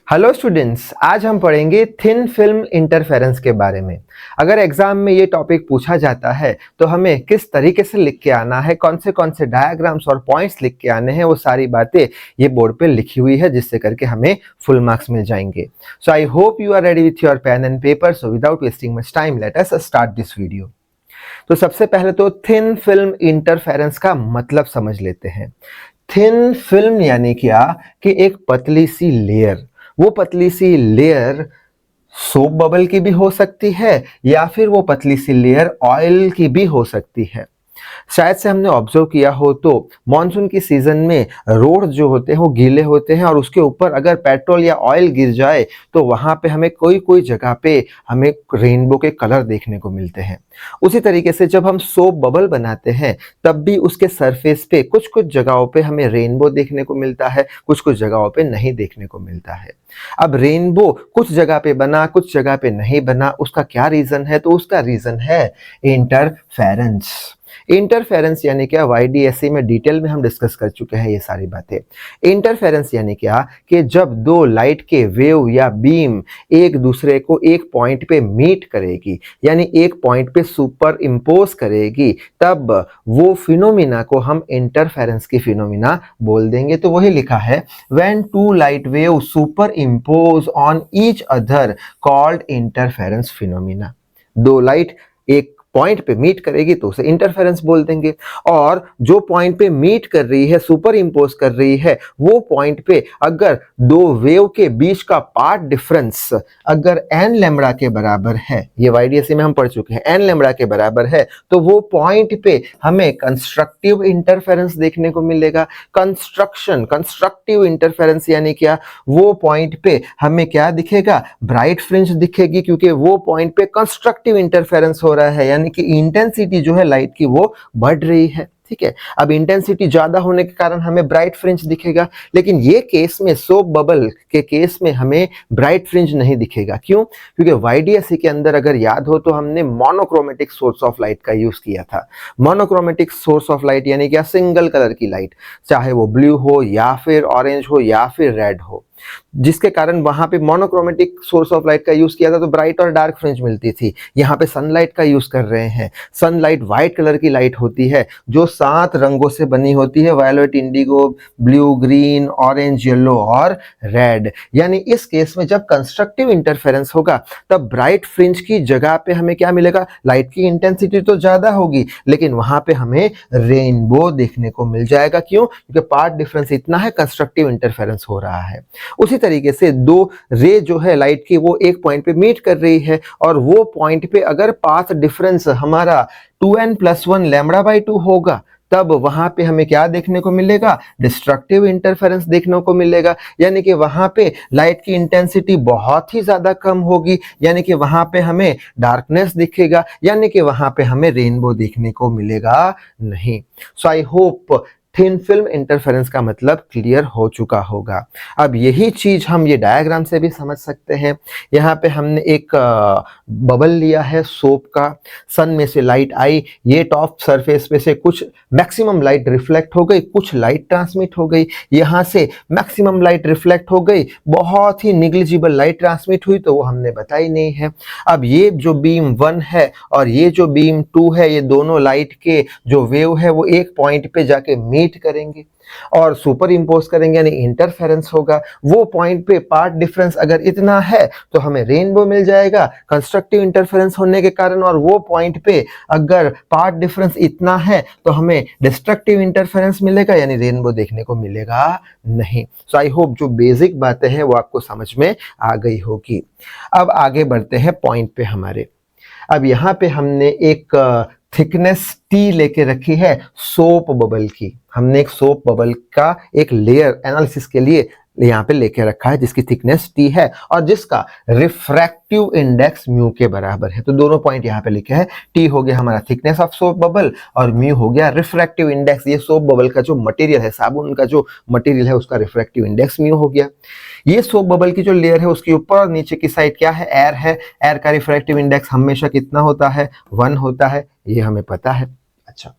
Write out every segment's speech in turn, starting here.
Hello students, आज हम पढ़ेंगे थिन फिल्म इंटरफेरेंस के बारे में। अगर एग्जाम में ये टॉपिक पूछा जाता है तो हमें किस तरीके से लिख के आना है, कौन से डायग्राम्स और पॉइंट्स लिख के आने हैं, वो सारी बातें ये बोर्ड पे लिखी हुई है, जिससे करके हमें फुल मार्क्स मिल जाएंगे। So I hope you are ready with your pen and paper. So without wasting much time let us start this video. तो सबसे पहले तो थिन फिल्म इंटरफेरेंस का मतलब समझ लेते हैं। थिन फिल्म यानी क्या कि एक पतली सी लेयर। वो पतली सी लेयर सोप बबल की भी हो सकती है या फिर वो पतली सी लेयर ऑयल की भी हो सकती है। शायद से हमने ऑब्जर्व किया हो तो मॉनसून की सीजन में रोड जो होते हैं वो गीले होते हैं और उसके ऊपर अगर पेट्रोल या ऑयल गिर जाए तो वहां पे हमें कोई कोई जगह पे हमें रेनबो के कलर देखने को मिलते हैं। उसी तरीके से जब हम सोप बबल बनाते हैं तब भी उसके सरफेस पे कुछ कुछ जगहों पे हमें रेनबो देखने को मिलता है, कुछ कुछ जगहों पे नहीं देखने को मिलता है। अब रेनबो कुछ जगह पे बना, कुछ जगह पे नहीं बना, उसका क्या रीजन है? तो उसका रीजन है इंटरफेरेंस। इंटरफेरेंस यानी क्या, वाईडीएसई में डिटेल में हम डिस्कस कर चुके हैं ये सारी बातें। इंटरफेरेंस यानी क्या कि जब दो लाइट के वेव या बीम एक दूसरे को एक पॉइंट पे मीट करेगी, यानी एक पॉइंट पे सुपर इम्पोज करेगी, तब वो फिनोमिना को हम इंटरफेरेंस की फिनोमिना बोल देंगे। तो वही लिखा है, when two light wave superimpose on each other called interference phenomena. दो लाइट एक पॉइंट पे मीट करेगी तो उसे इंटरफेरेंस बोल देंगे। और जो पॉइंट पे मीट कर रही है, सुपर इम्पोज कर रही है, वो पॉइंट पे अगर दो वेव के बीच का पार्ट डिफरेंस अगर एन लैम्बडा के बराबर है, ये वाईडीएसई में हम पढ़ चुके हैं, एन लैम्बडा के बराबर है, तो वो पॉइंट पे हमें कंस्ट्रक्टिव इंटरफेरेंस देखने को मिलेगा। कंस्ट्रक्टिव इंटरफेरेंस यानी क्या, वो पॉइंट पे हमें क्या दिखेगा? ब्राइट फ्रिंज दिखेगी, क्योंकि वो पॉइंट पे कंस्ट्रक्टिव इंटरफेरेंस हो रहा है, यानी कि इंटेंसिटी जो है लाइट की वो बढ़ रही है। ठीक है, अब इंटेंसिटी ज्यादा होने के कारण हमें ब्राइट फ्रिंज दिखेगा, लेकिन ये केस में, सोप बबल के केस में, हमें ब्राइट फ्रिंज नहीं दिखेगा। क्यों? क्योंकि वाईडीएसई के अंदर अगर याद हो तो हमने मोनोक्रोमेटिक सोर्स ऑफ लाइट का यूज किया था। मोनोक्रोमेटिक सोर्स ऑफ लाइट यानी क्या, सिंगल कलर की लाइट, चाहे वो ब्लू हो या फिर ऑरेंज हो या फिर रेड हो, जिसके कारण वहां पे मोनोक्रोमेटिक सोर्स ऑफ लाइट का यूज किया था तो ब्राइट और डार्क फ्रिंज मिलती थी। यहाँ पे सनलाइट का यूज कर रहे हैं। सनलाइट व्हाइट कलर की लाइट होती है जो 7 रंगों से बनी होती है, violet, indigo, blue, green, orange, yellow और रेड। यानी इस केस में जब कंस्ट्रक्टिव इंटरफेरेंस होगा तब ब्राइट फ्रिंज की जगह पे हमें क्या मिलेगा? लाइट की इंटेंसिटी तो ज्यादा होगी, लेकिन वहां पे हमें रेनबो देखने को मिल जाएगा। क्यों? क्योंकि पार्ट डिफरेंस इतना है, कंस्ट्रक्टिव इंटरफेरेंस हो रहा है। उसी तरीके से दो रे जो है लाइट की, वो एक पॉइंट पे मीट कर रही है और वो पॉइंट पे अगर पाथ डिफरेंस हमारा 2n+1 λ/2 होगा, तब वहां पे हमें क्या देखने को मिलेगा? डिस्ट्रक्टिव इंटरफेरेंस देखने को मिलेगा। यानी कि वहां पे लाइट की इंटेंसिटी बहुत ही ज्यादा कम होगी, यानी कि वहां पे हमें डार्कनेस दिखेगा, यानी कि वहां पे हमें रेनबो देखने को मिलेगा नहीं। So I hope thin film interference का मतलब क्लियर हो चुका होगा। अब यही चीज हम ये डायग्राम से भी समझ सकते हैं। यहाँ पे हमने एक बबल लिया है सोप का, सन में से लाइट आई, ये टॉप सरफेस पे से कुछ मैक्सिमम लाइट रिफ्लेक्ट हो गई, कुछ लाइट ट्रांसमिट हो गई, यहाँ से मैक्सिमम लाइट रिफ्लेक्ट हो गई, बहुत ही निग्लिजिबल लाइट ट्रांसमिट हुई तो वो हमने बताई नहीं है। अब ये जो बीम 1 है और ये जो बीम 2 है, ये दोनों लाइट के जो वेव है वो एक पॉइंट पे जाके मीट करेंगे और सुपर इम्पोज करेंगे, यानी इंटरफेरेंस होगा। वो पॉइंट पे पार्ट डिफरेंस अगर इतना है तो हमें रेनबो मिल जाएगा कंस्ट्रक्टिव इंटरफेरेंस होने के कारण, और वो पॉइंट पे अगर पार्ट डिफरेंस इतना है तो हमें डिस्ट्रक्टिव इंटरफेरेंस मिलेगा, यानी रेनबो देखने को मिलेगा नहीं। सो आई होप जो बेसिक बातें हैं वो आपको समझ में आ गई होगी। अब आगे बढ़ते हैं पॉइंट पे हमारे। अब यहाँ पे हमने एक थिकनेस टी लेके रखी है सोप बबल की। हमने एक सोप बबल का एक लेयर एनालिसिस के लिए यहाँ पे लेके रखा है जिसकी थिकनेस टी है और जिसका रिफ्रैक्टिव इंडेक्स म्यू के बराबर है। तो दोनों पॉइंट यहाँ पे लिखे हैं। टी हो गया हमारा थिकनेस ऑफ सोप बबल और म्यू हो गया रिफ्रैक्टिव इंडेक्स। ये सोप बबल का जो मटेरियल है, साबुन का जो मटेरियल है, उसका रिफ्रैक्टिव इंडेक्स म्यू हो गया। ये सोप बबल की जो लेयर है उसके ऊपर और नीचे की साइड क्या है? एयर है। एयर का रिफ्रैक्टिव इंडेक्स हमेशा कितना होता है? 1 होता है, ये हमें पता है। अच्छा,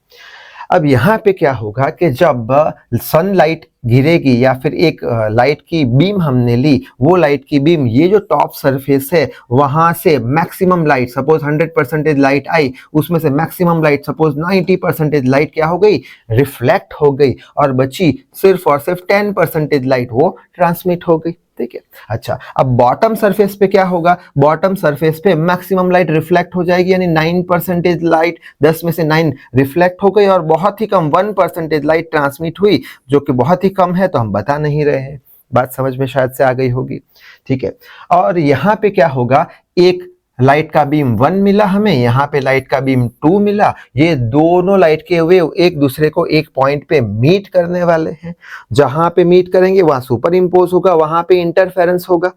अब यहाँ पे क्या होगा कि जब सनलाइट गिरेगी या फिर एक लाइट की बीम हमने ली, वो लाइट की बीम ये जो टॉप सरफेस है वहां से मैक्सिमम लाइट, सपोज 100% लाइट आई, उसमें से मैक्सिमम लाइट सपोज 90% लाइट क्या हो गई, रिफ्लेक्ट हो गई, और बची सिर्फ और सिर्फ 10% लाइट वो ट्रांसमिट हो गई। ठीक है। अच्छा, अब बॉटम सरफेस पे क्या होगा, बॉटम सरफेस पे मैक्सिमम लाइट रिफ्लेक्ट हो जाएगी, यानी 9% लाइट, 10 में से 9 रिफ्लेक्ट हो गई, और बहुत ही कम 1% लाइट ट्रांसमिट हुई, जो कि बहुत ही कम है, तो हम बता नहीं रहे हैं। बात समझ में शायद से आ गई होगी। ठीक है। और यहाँ पे क्या होगा, एक लाइट का बीम 1 मिला हमें, यहाँ पे लाइट का बीम 2 मिला, ये दोनों लाइट के वेव एक दूसरे को एक पॉइंट पे मीट करने वाले हैं। जहां पे मीट करेंगे वहां सुपर इम्पोज होगा, वहां पे इंटरफेरेंस होगा,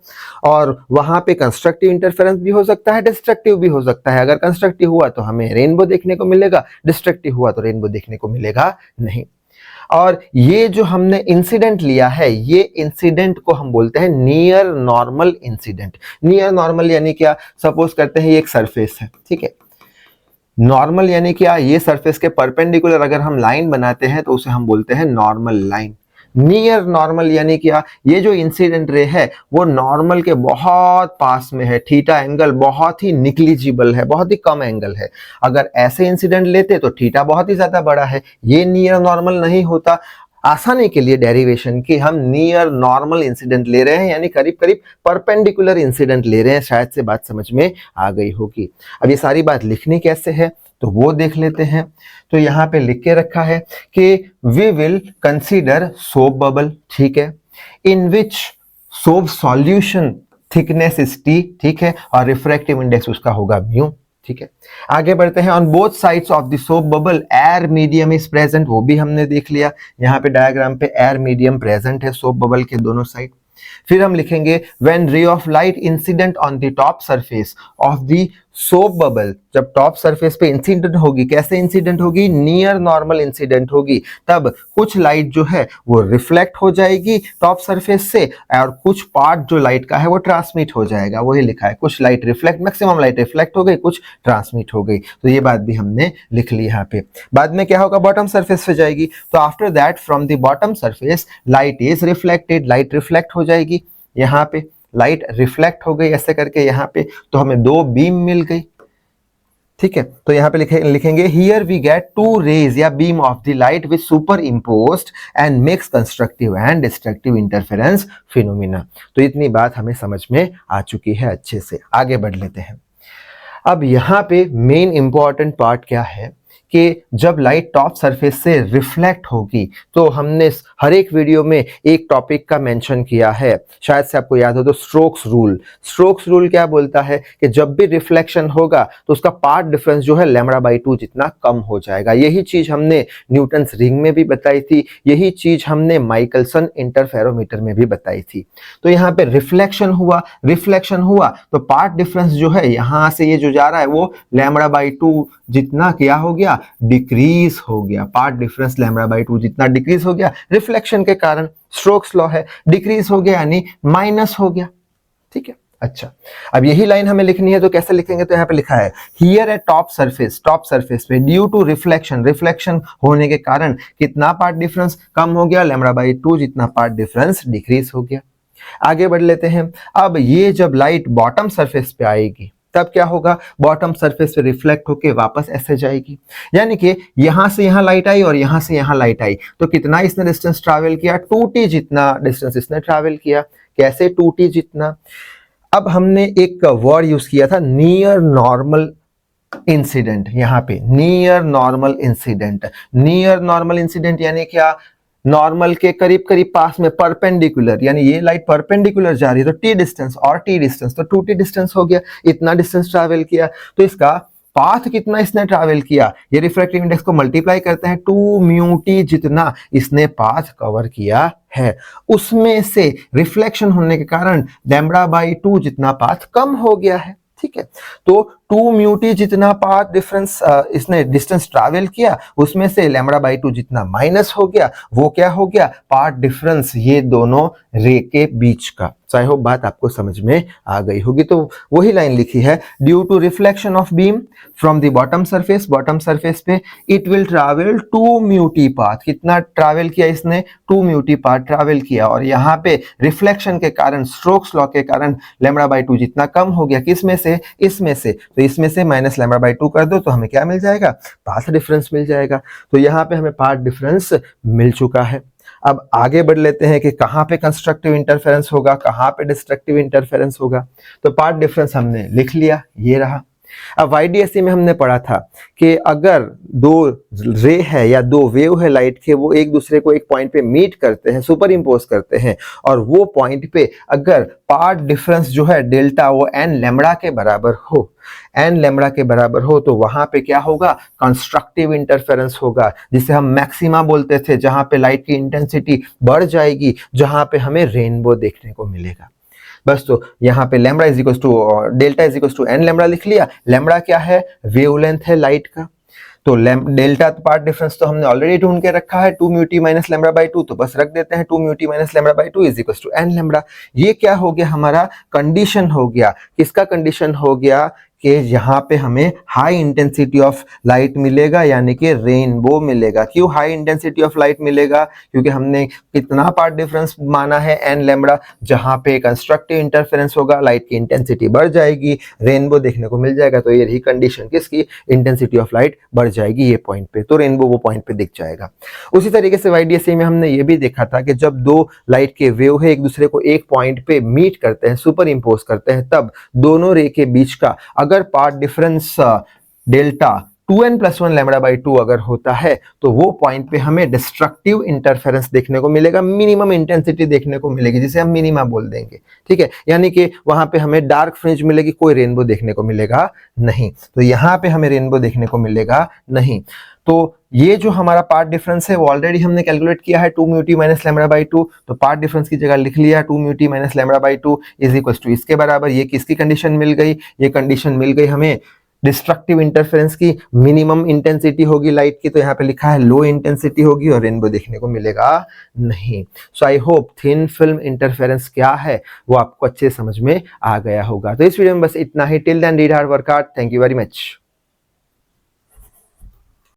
और वहां पे कंस्ट्रक्टिव इंटरफेरेंस भी हो सकता है, डिस्ट्रक्टिव भी हो सकता है। अगर कंस्ट्रक्टिव हुआ तो हमें रेनबो देखने को मिलेगा, डिस्ट्रक्टिव हुआ तो रेनबो देखने को मिलेगा नहीं। और ये जो हमने इंसिडेंट लिया है, ये इंसिडेंट को हम बोलते हैं near normal incident. Near normal यानी क्या, सपोज करते हैं ये एक सरफेस है, ठीक है, नॉर्मल यानी क्या, ये सरफेस के परपेंडिकुलर अगर हम लाइन बनाते हैं तो उसे हम बोलते हैं नॉर्मल लाइन। नियर नॉर्मल यानी क्या, ये जो इंसिडेंट रे है वो नॉर्मल के बहुत पास में है, थीटा एंगल बहुत ही निग्लिजिबल है, बहुत ही कम एंगल है। अगर ऐसे इंसिडेंट लेते तो थीटा बहुत ही ज्यादा बड़ा है, ये नियर नॉर्मल नहीं होता। आसानी के लिए डेरिवेशन की हम नियर नॉर्मल इंसिडेंट ले रहे हैं, यानी करीब करीब परपेंडिकुलर इंसिडेंट ले रहे हैं। शायद से बात समझ में आ गई होगी। अब ये सारी बात लिखनी कैसे है तो वो देख लेते हैं। तो यहाँ पे लिख के रखा है कि we will consider soap bubble, ठीक है, in which soap solution thickness is t, ठीक है, और रिफ्रैक्टिव इंडेक्स उसका होगा म्यू। ठीक है, आगे बढ़ते हैं। On both sides of the soap bubble air medium is present, वो भी हमने देख लिया। यहाँ पे डायग्राम पे एयर मीडियम प्रेजेंट है सोप बबल के दोनों साइड। फिर हम लिखेंगे when ray of light incident on the top surface of the soap bubble, जब टॉप सरफेस पे इंसिडेंट होगी, कैसे इंसिडेंट होगी, नियर नॉर्मल इंसिडेंट होगी, तब कुछ लाइट जो है वो रिफ्लेक्ट हो जाएगी टॉप सरफेस से, और कुछ पार्ट जो लाइट का है वो ट्रांसमिट हो जाएगा। वही लिखा है, कुछ light reflect, maximum light reflect हो गई, कुछ ट्रांसमिट हो गई। तो ये बात भी हमने लिख ली यहाँ पे। बाद में क्या होगा, बॉटम सरफेस पे जाएगी, तो after that from the bottom surface light is reflected, light reflect हो जाएगी। यहाँ पे लाइट रिफ्लेक्ट हो गई ऐसे करके यहाँ पे, तो हमें दो बीम मिल गई। ठीक है, तो यहाँ पे लिखेंगे here we get two rays या beam of the light which superimposed and makes constructive and destructive interference phenomena. तो इतनी बात हमें समझ में आ चुकी है अच्छे से। आगे बढ़ लेते हैं। अब यहाँ पे मेन इंपॉर्टेंट पार्ट क्या है कि जब लाइट टॉप सरफेस से रिफ्लेक्ट होगी, तो हमने हर एक वीडियो में एक टॉपिक का मेंशन किया है, शायद से आपको याद हो तो स्ट्रोक्स रूल। स्ट्रोक्स रूल क्या बोलता है कि जब भी रिफ्लेक्शन होगा तो उसका पाथ डिफरेंस जो है λ/2 जितना कम हो जाएगा। यही चीज हमने न्यूटन्स रिंग में भी बताई थी, यही चीज हमने माइकलसन इंटरफेरोमीटर में भी बताई थी। तो यहाँ पे रिफ्लेक्शन हुआ तो पाथ डिफरेंस जो है यहाँ से ये जो जा रहा है वो λ/2 जितना क्या हो गया, डिक्रीज हो गया। पार्ट डिफरेंस λ/2 जितना डिक्रीज हो गया रिफ्लेक्शन के कारण, स्ट्रोक्स लॉ है, डिक्रीज हो गया यानी माइनस हो गया। ठीक है, अच्छा, अब यही लाइन हमें लिखनी है, तो कैसे लिखेंगे, तो यहाँ पे लिखा है हियर एट टॉप सरफेस पे ड्यू टू रिफ्लेक्शन होने के कारण कितना पार्ट डिफरेंस कम हो गया, λ/2 जितना पार्ट डिफरेंस डिक्रीज हो गया। आगे बढ़ लेते हैं। अब ये जब लाइट बॉटम सरफेस पे आएगी तब क्या होगा, बॉटम सरफेस पे रिफ्लेक्ट होके वापस ऐसे जाएगी, यानी कि यहां से यहां लाइट आई और यहां से यहां लाइट आई, तो कितना इसने डिस्टेंस ट्रैवल किया, 2t जितना डिस्टेंस इसने ट्रैवल किया। कैसे 2t जितना, अब हमने एक वर्ड यूज किया था नियर नॉर्मल इंसिडेंट। यहाँ पे नियर नॉर्मल इंसिडेंट यानी क्या, नॉर्मल के करीब करीब पास में परपेंडिकुलर, यानी ये लाइट परपेंडिकुलर जा रही है तो t डिस्टेंस और t डिस्टेंस, तो 2t डिस्टेंस हो गया, इतना डिस्टेंस ट्रैवल किया। तो इसका पाथ कितना इसने ट्रैवल किया, ये रिफ्रैक्टिव इंडेक्स को मल्टीप्लाई करते हैं, 2μt जितना इसने पाथ कवर किया है, उसमें से रिफ्लेक्शन होने के कारण λ/2 जितना पाथ कम हो गया है। ठीक है, तो टू म्यूटी जितना पाथ डिफरेंस इसने डिस्टेंस ट्रैवल किया, उसमें से लैम्बडा बाई टू जितना माइनस हो गया, वो क्या हो गया, पाथ डिफरेंस ये दोनों रे के बीच का। सो आई होप बात आपको समझ में आ गई होगी। तो वही लाइन लिखी है, due to reflection of beam from the bottom surface पे it will travel two mu t path. कितना ट्रैवल किया इसने, टू म्यूटी पाथ ट्रैवल किया, और यहाँ पे रिफ्लेक्शन के कारण, स्ट्रोक्स लॉ के कारण लैम्बडा बाई टू जितना कम हो गया, किसमें से, इसमें से, तो इसमें से माइनस लैम्बडा बाई टू कर दो तो हमें क्या मिल जाएगा, पाथ डिफरेंस मिल जाएगा। तो यहाँ पे हमें पाथ डिफरेंस मिल चुका है। अब आगे बढ़ लेते हैं कि कहाँ पे कंस्ट्रक्टिव इंटरफेरेंस होगा, कहाँ पे डिस्ट्रक्टिव इंटरफेरेंस होगा। तो पाथ डिफरेंस हमने लिख लिया, ये रहा। अब YDSE में हमने पढ़ा था कि अगर दो रे है या दो वेव है लाइट के, वो एक दूसरे को एक पॉइंट पे मीट करते हैं, सुपर इम्पोज करते हैं, और वो पॉइंट पे अगर पाथ डिफरेंस जो है डेल्टा वो n लैम्बडा के बराबर हो, n लैम्बडा के बराबर हो, तो वहां पे क्या होगा, कंस्ट्रक्टिव इंटरफेरेंस होगा, जिसे हम मैक्सिमा बोलते थे, जहां पे लाइट की इंटेंसिटी बढ़ जाएगी, जहां पे हमें रेनबो देखने को मिलेगा। बस, तो यहाँ पे lambda is equal to delta is equal to n lambda लिख लिया। लैम्बडा क्या है, वेवलेंथ है लाइट का। तो डेल्टा पार्ट डिफरेंस तो हमने ऑलरेडी ढूंढ के रखा है, two mu t minus lambda by two, तो बस रख देते हैं two mu t minus lambda by two is equal to n lambda. ये क्या हो गया, हमारा कंडीशन हो गया। किसका कंडीशन हो गया, कि यहाँ पे हमें हाई इंटेंसिटी ऑफ लाइट मिलेगा, यानी कि रेनबो मिलेगा। क्यों हाई इंटेंसिटी ऑफ लाइट मिलेगा, क्योंकि हमने कितना पार्ट डिफरेंस माना है, n लैम्बडा, जहाँ पे कंस्ट्रक्टिव इंटरफेरेंस होगा, लाइट की इंटेंसिटी बढ़ जाएगी, रेनबो देखने को मिल जाएगा। तो ये रही कंडीशन किसकी, इंटेंसिटी ऑफ लाइट बढ़ जाएगी ये पॉइंट पे, तो रेनबो वो पॉइंट पे दिख जाएगा। उसी तरीके से YDSE में हमने ये भी देखा था कि जब दो लाइट के वेव है एक दूसरे को एक पॉइंट पे मीट करते हैं, सुपर इम्पोज करते हैं, तब दोनों रे के बीच का अगर path difference delta 2n + 1 lambda by to अगर होता है, तो वो पॉइंट पे हमें डिस्ट्रक्टिव इंटरफेरेंस देखने को मिलेगा, मिनिमम इंटेंसिटी देखने को मिलेगी, जिसे हम मिनिमा बोल देंगे। ठीक है, यानी कि वहां पे हमें डार्क फ्रिंज मिलेगी, कोई रेनबो देखने को मिलेगा नहीं। तो यहाँ पे हमें रेनबो देखने को मिलेगा नहीं। तो ये जो हमारा पार्ट डिफरेंस है वो ऑलरेडी हमने कैलकुलेट किया है, two mu t minus lambda by two. तो पार्ट डिफरेंस की जगह लिख लिया two mu t minus lambda by two is equal to इसके बराबर। ये किसकी कंडीशन मिल गई, ये कंडीशन मिल गई हमें डिस्ट्रक्टिव इंटरफेरेंस की। मिनिमम इंटेंसिटी होगी लाइट की, तो यहाँ पे लिखा है लो इंटेंसिटी होगी, और रेनबो देखने को मिलेगा नहीं। So I hope thin film interference क्या है वो आपको अच्छे समझ में आ गया होगा। तो इस वीडियो में बस इतना ही। Till then read hard, work hard. Thank you very much.